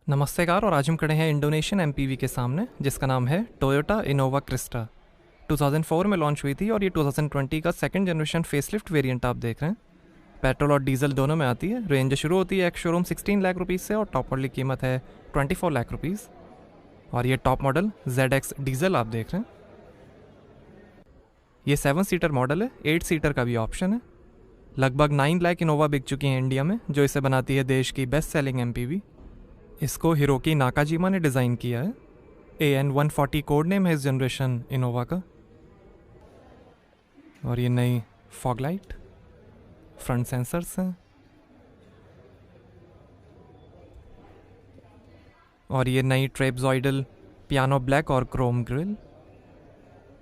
नमस्तेकार। और आज हम खड़े हैं इंडोनेशियन एमपीवी के सामने जिसका नाम है टोयोटा इनोवा क्रिस्टा। 2004 में लॉन्च हुई थी और ये 2020 का सेकंड जनरेशन फेसलिफ्ट वेरिएंट आप देख रहे हैं। पेट्रोल और डीजल दोनों में आती है। रेंज शुरू होती है एक शोरूम 16 लाख रुपीज़ से और टॉप मॉडल की कीमत है 24 लाख रुपीज़। और ये टॉप मॉडल ZX डीजल आप देख रहे हैं। ये 7 सीटर मॉडल है, 8 सीटर का भी ऑप्शन है। लगभग 9 लाख इनोवा बिक चुकी हैं इंडिया में, जो इसे बनाती है देश की बेस्ट सेलिंग एमपीवी। इसको हिरोकी नाकाजिमा ने डिज़ाइन किया है। AN140 कोड नेम है इस जनरेशन इनोवा का। और ये नई फॉग लाइट, फ्रंट सेंसर्स हैं और ये नई ट्रेपजॉइडल पियानो ब्लैक और क्रोम ग्रिल,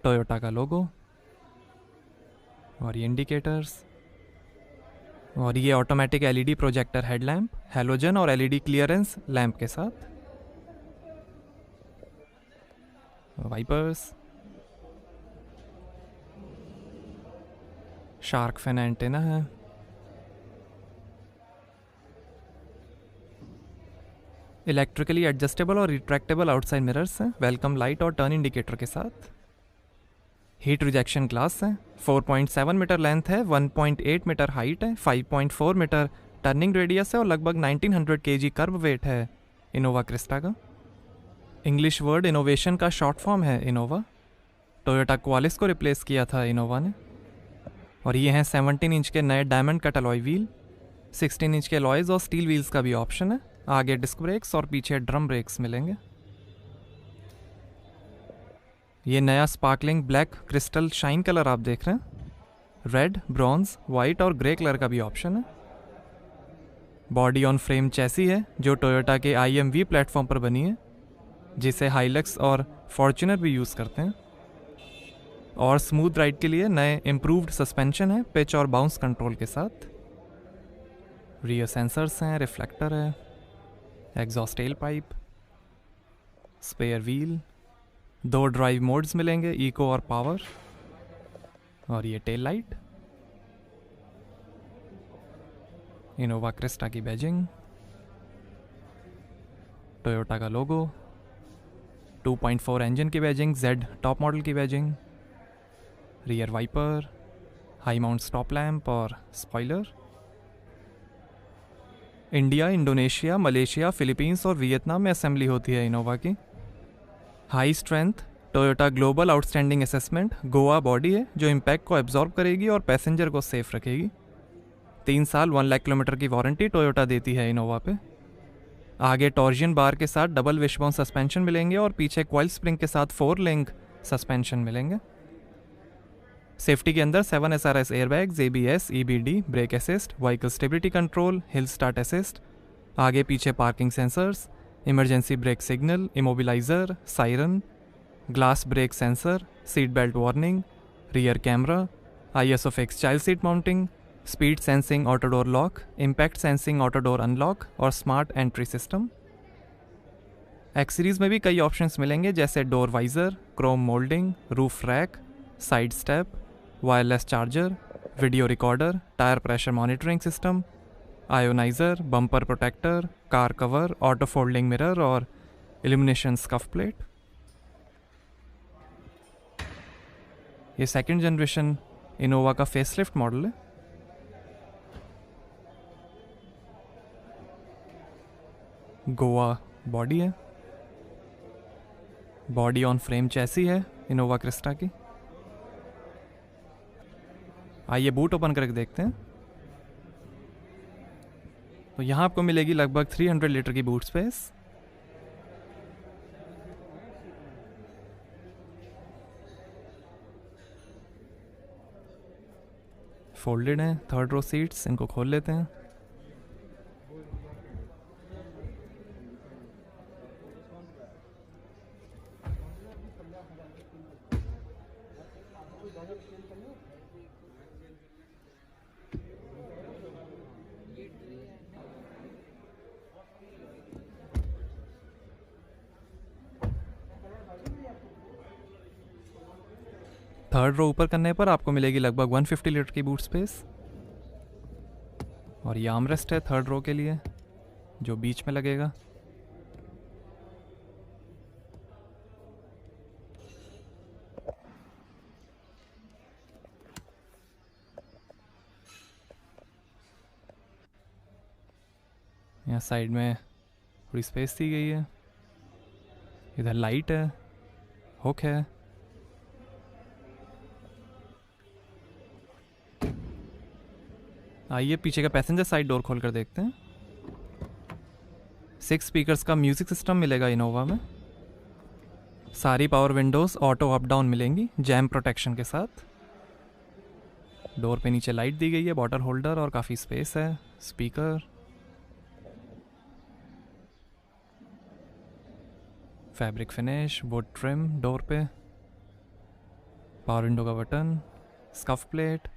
टोयोटा का लोगो और ये इंडिकेटर्स। और ये automatic LED projector headlamp, halogen और LED क्लियरेंस लैंप के साथ। वाइपर्स, शार्क फिन एंटेना है। इलेक्ट्रिकली एडजस्टेबल और रिट्रैक्टेबल आउटसाइड मिरर्स हैं, वेलकम लाइट और टर्न इंडिकेटर के साथ। हीट रिजेक्शन ग्लास है। 4.7 मीटर लेंथ है, 1.8 मीटर हाइट है, 5.4 मीटर टर्निंग रेडियस है और लगभग 1900 kg कर्व वेट है इनोवा क्रिस्टा का। इंग्लिश वर्ड इनोवेशन का शॉर्ट फॉर्म है इनोवा। टोयोटा क्वालिस को रिप्लेस किया था इनोवा ने। और ये हैं 17 इंच के नए diamond cut alloy wheel, 16 inch के अलॉयज और स्टील व्हील्स का भी ऑप्शन है। आगे डिस्क ब्रेक्स और पीछे ड्रम ब्रेक्स मिलेंगे। ये नया sparkling black crystal shine colour आप देख रहे हैं। रेड, ब्रॉन्ज, वाइट और ग्रे कलर का भी ऑप्शन है। बॉडी ऑन फ्रेम चैसी है जो टोयोटा के IMV प्लेटफॉर्म पर बनी है, जिसे हाइलक्स और फॉर्च्यूनर भी यूज़ करते हैं। और स्मूथ राइड के लिए नए इम्प्रूव्ड सस्पेंशन है, पिच और बाउंस कंट्रोल के साथ। रियर सेंसर्स हैं, रिफ्लेक्टर है, exhaust tail pipe, spare wheel, 2 drive modes मिलेंगे, इको और पावर। और ये टेल लाइट, इनोवा क्रिस्टा की बैजिंग, टोयोटा का लोगो, 2.4 इंजन की बैजिंग, Z टॉप मॉडल की badging, rear wiper, high mount stop lamp और spoiler. India, Indonesia, Malaysia, Philippines और वियतनाम में असेंबली होती है इनोवा की। High strength Toyota global outstanding assessment Goa body है जो इम्पैक्ट को एब्जॉर्ब करेगी और पैसेंजर को सेफ रखेगी। 3 साल 1 लाख किलोमीटर की वारंटी टोयोटा देती है इनोवा पे। आगे टॉर्जियन बार के साथ डबल विशबोन सस्पेंशन मिलेंगे और पीछे कॉइल स्प्रिंग के साथ 4 लिंक सस्पेंशन मिलेंगे। सेफ्टी के अंदर 7 SRS airbags, ABS, EBD, brake assist, vehicle stability control, hill start assist, आगे पीछे parking sensors, emergency brake signal, immobiliser, siren, glass break sensor, seat belt warning, rear camera, ISO fix child seat mounting, speed sensing auto door lock, impact sensing auto door unlock और smart entry system. X series में भी कई options मिलेंगे जैसे door visor, chrome moulding, roof rack, side step, wireless charger, video recorder, tyre pressure monitoring system, ioniser, bumper protector, car cover, auto folding mirror और illumination scuff plate. ये second generation Innova का facelift model है। GOA body है, body on frame chassis है Innova Crysta की। आइए boot open करके देखते हैं। तो यहाँ आपको मिलेगी लगभग 300 लीटर की बूट स्पेस। फोल्डेड हैं, 3rd रो सीट्स, इनको खोल लेते हैं। थर्ड रो ऊपर करने पर आपको मिलेगी लगभग 150 लीटर की बूट स्पेस। और ये आर्मरेस्ट है 3rd रो के लिए जो बीच में लगेगा। यहाँ साइड में थोड़ी स्पेस दी गई है। इधर लाइट है, हुक है। आइए पीछे का पैसेंजर साइड डोर खोल कर देखते हैं। 6 स्पीकर्स का म्यूजिक सिस्टम मिलेगा इनोवा में। सारी power Windows auto up down मिलेंगी जैम प्रोटेक्शन के साथ। डोर पे नीचे लाइट दी गई है, बॉटल होल्डर और काफ़ी स्पेस है। Speaker, fabric finish, would trim door पे, पावर विंडो का बटन, स्कफ प्लेट।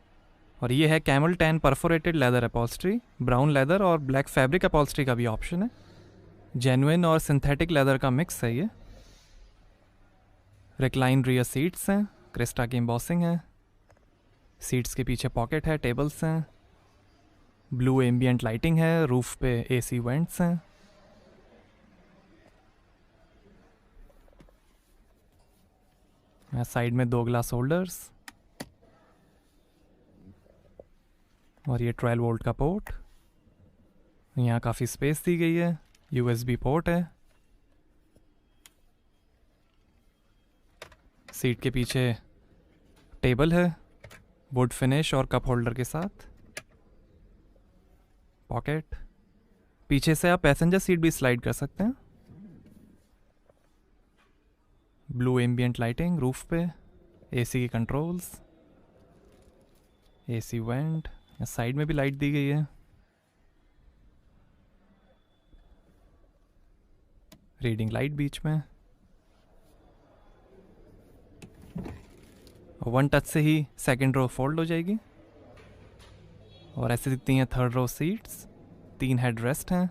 और ये है camel tan perforated leather upholstery. Brown leather और ब्लैक फैब्रिक अपॉल्स्ट्री का भी ऑप्शन है। जेन्युइन और सिंथेटिक लेदर का मिक्स है ये। रिक्लाइन रियर सीट्स हैं, क्रिस्टा की एम्बॉसिंग है। सीट्स के पीछे पॉकेट है, टेबल्स हैं। ब्लू एम्बियंट लाइटिंग है, रूफ पे एसी वेंट्स हैं। साइड में 2 ग्लास होल्डर्स और ये 12 वोल्ट का पोर्ट। यहाँ काफ़ी स्पेस दी गई है। यूएसबी पोर्ट है। सीट के पीछे टेबल है, वुड फिनिश और कप होल्डर के साथ। पॉकेट। पीछे से आप पैसेंजर सीट भी स्लाइड कर सकते हैं। ब्लू एम्बियंट लाइटिंग रूफ पे, एसी की कंट्रोल्स, एसी वेंट। साइड में भी लाइट दी गई है। रीडिंग लाइट बीच में। 1 टच से ही सेकंड रो फोल्ड हो जाएगी। और ऐसे दिखती हैं 3rd रो सीट्स। 3 हेड रेस्ट हैं।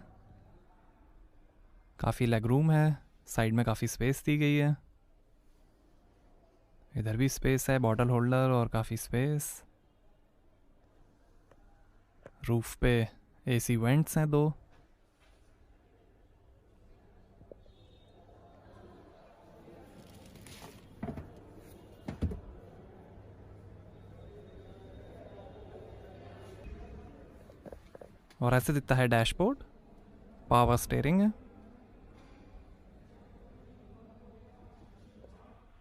काफ़ी लेग रूम है। साइड में काफ़ी स्पेस दी गई है। इधर भी स्पेस है, बॉटल होल्डर और काफ़ी स्पेस। रूफ पे एसी वेंट्स हैं 2। और ऐसे दिखता है डैशबोर्ड। पावर स्टीयरिंग है।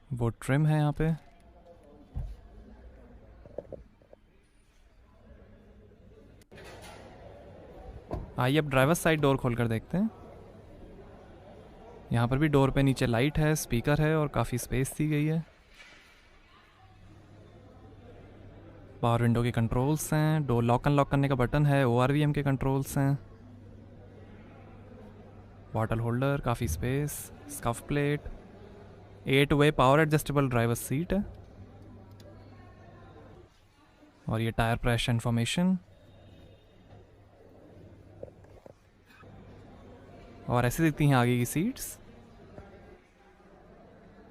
वो ट्रिम है यहाँ पे। आइए अब ड्राइवर साइड डोर खोलकर देखते हैं। यहाँ पर भी डोर पे नीचे लाइट है, स्पीकर है और काफ़ी स्पेस दी गई है। पावर विंडो के कंट्रोल्स हैं। डोर लॉक अनलॉक करने का बटन है। ORVM के कंट्रोल्स हैं। बॉटल होल्डर, काफ़ी स्पेस, स्कफ प्लेट, 8 वे पावर एडजस्टेबल ड्राइवर सीट है। और ये टायर प्रेशर इंफॉर्मेशन। और ऐसे दिखती हैं आगे की सीट्स।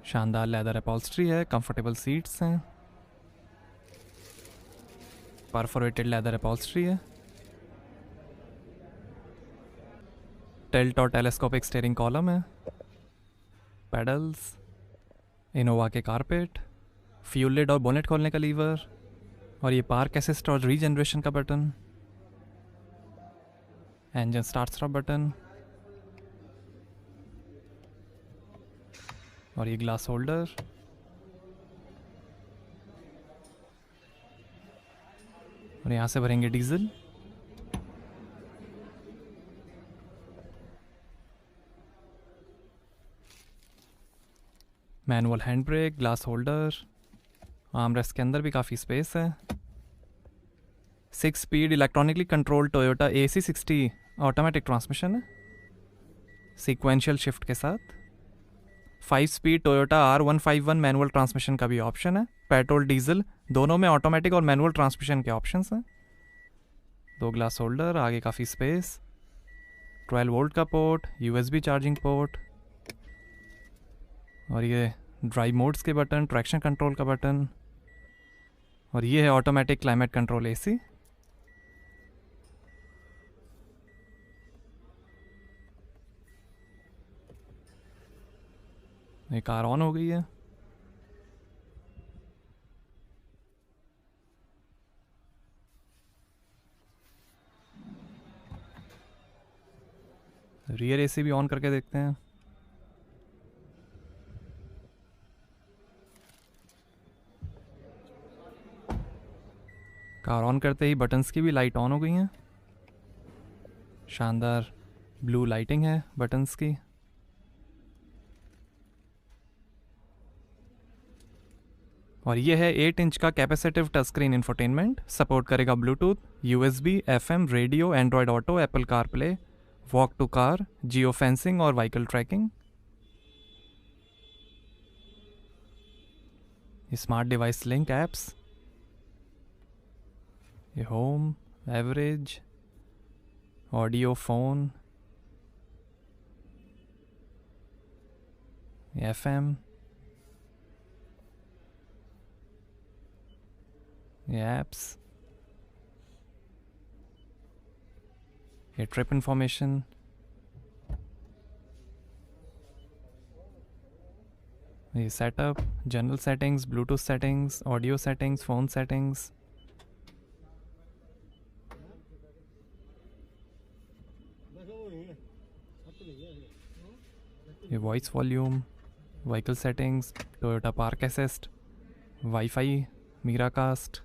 शानदार लेदर अपॉल्स्ट्री है, कंफर्टेबल सीट्स हैं। परफोरेटेड लेदर अपॉल्स्ट्री है। टिल्ट और टेलेस्कोपिक स्टीयरिंग कॉलम है। पेडल्स, इनोवा के कारपेट, फ्यूल लिड और बोनेट खोलने का लीवर। और ये पार्क असिस्ट और रीजनरेशन का button. Engine start stop button. और ये ग्लास होल्डर। और यहाँ से भरेंगे diesel. Manual hand brake, glass holder. Armrest के अंदर भी काफ़ी स्पेस है। 6 speed electronically controlled Toyota AC60 automatic transmission है सीक्वेंशियल शिफ्ट के साथ। 5 speed Toyota R151 manual transmission का भी ऑप्शन है। पेट्रोल डीजल दोनों में ऑटोमेटिक और मैनुअल ट्रांसमिशन के ऑप्शंस हैं। 2 ग्लास होल्डर, आगे काफ़ी स्पेस। 12 वोल्ट का पोर्ट, USB चार्जिंग पोर्ट। और ये ड्राइव मोड्स के बटन, ट्रैक्शन कंट्रोल का बटन। और ये है ऑटोमेटिक क्लाइमेट कंट्रोल AC। ये कार ऑन हो गई है। रियर एसी भी ऑन करके देखते हैं। कार ऑन करते ही बटन्स की भी लाइट ऑन हो गई हैं। शानदार ब्लू लाइटिंग है बटन्स की। और ये है 8 इंच का capacitive touch screen infotainment. Support करेगा Bluetooth, USB, FM, radio, Android Auto, Apple CarPlay, walk to car, geo fencing और vehicle tracking. Smart device link apps, ये home, average, audio, phone, FM, ये apps, ये trip information, ये setup, general settings, Bluetooth settings, audio settings, phone settings, ये voice volume, vehicle settings, Toyota park assist, WiFi, Miracast.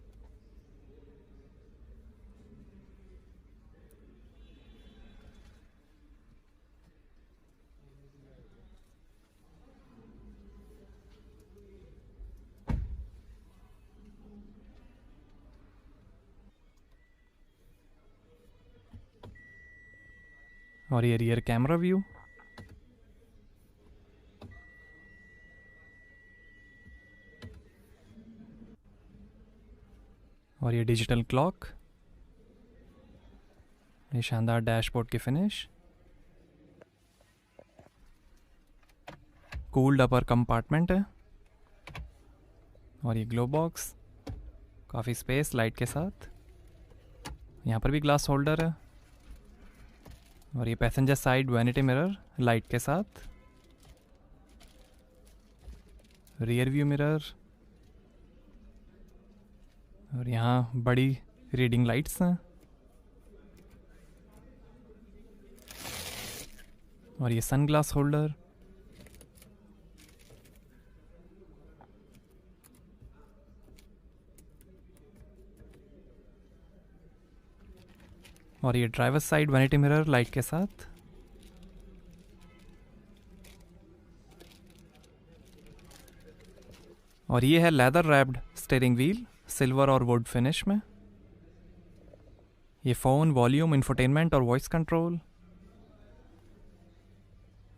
और ये rear camera view, और ये digital clock, ये शानदार डैशबोर्ड की फिनिश, कूल्ड अपर कंपार्टमेंट है, और ये ग्लो बॉक्स, काफ़ी स्पेस लाइट के साथ। यहाँ पर भी ग्लास होल्डर है, और ये passenger side vanity mirror light के साथ, रियर व्यू मिरर, और यहाँ बड़ी रीडिंग लाइट्स हैं, और ये सन ग्लास होल्डर, और ये driver side vanity mirror light के साथ। और ये है leather wrapped steering wheel, silver और वुड फिनिश में। ये फ़ोन, वॉल्यूम, इंफोटेनमेंट और वॉइस कंट्रोल,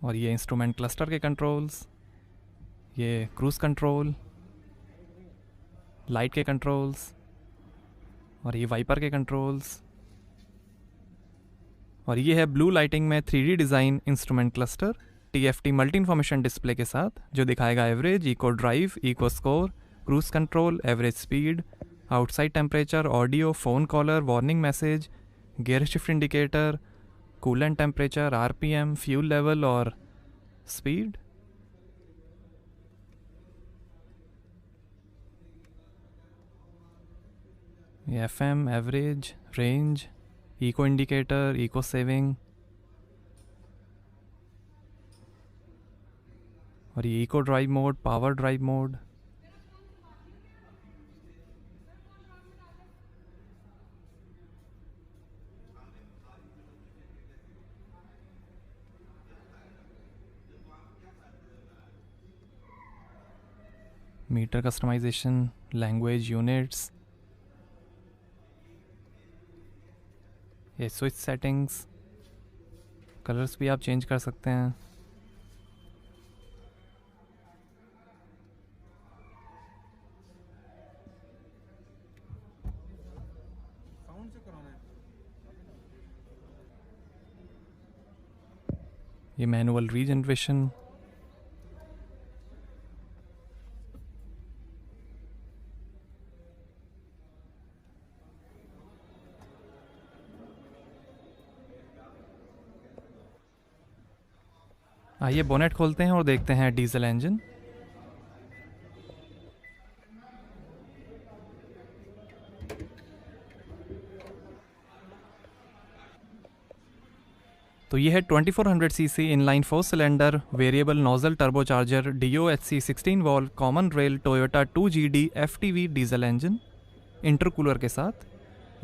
और ये इंस्ट्रूमेंट क्लस्टर के कंट्रोल्स, ये क्रूज़ कंट्रोल, लाइट के कंट्रोल्स, और ये वाइपर के कंट्रोल्स, और ये है ब्लू लाइटिंग में 3D design instrument cluster TFT multi information display के साथ, जो दिखाएगा average, eco drive, eco score, cruise control, average speed, outside temperature, audio, phone caller, warning message, gear shift indicator, coolant temperature, RPM, fuel level और speed. FM, average, range, eco indicator, eco saving, और ये eco drive mode, power drive mode. Meter customisation, language units, ये switch settings, colours भी आप change कर सकते हैं। ये मैनुअल रीजनरेशन, आइए बोनेट खोलते हैं और देखते हैं डीजल इंजन। तो ये है 2400 CC inline 4 cylinder variable nozzle turbocharger DOHC 16 valve common rail Toyota 2GD FTV diesel engine intercooler के साथ।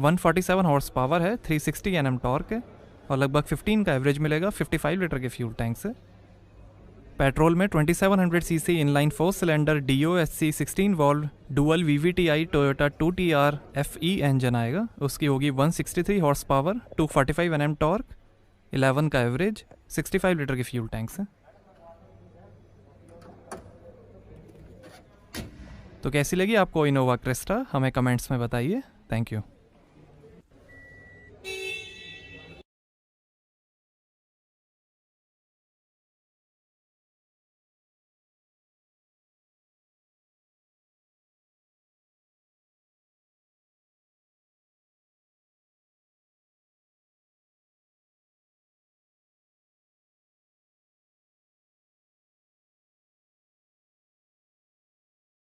147 हॉर्स पावर है, 360 Nm टॉर्क है और लगभग 15 का एवरेज मिलेगा 55 लीटर के फ्यूल टैंक से। पेट्रोल में 2700 CC inline 4 cylinder DOHC 16 valve dual VVTi Toyota 2TR FE engine आएगा। उसकी होगी 163 हॉर्स पावर, 245 Nm टॉर्क, 11 का एवरेज, 65 लीटर के फ्यूल टैंक से। तो कैसी लगी आपको इनोवा क्रिस्टा, हमें कमेंट्स में बताइए। Thank you.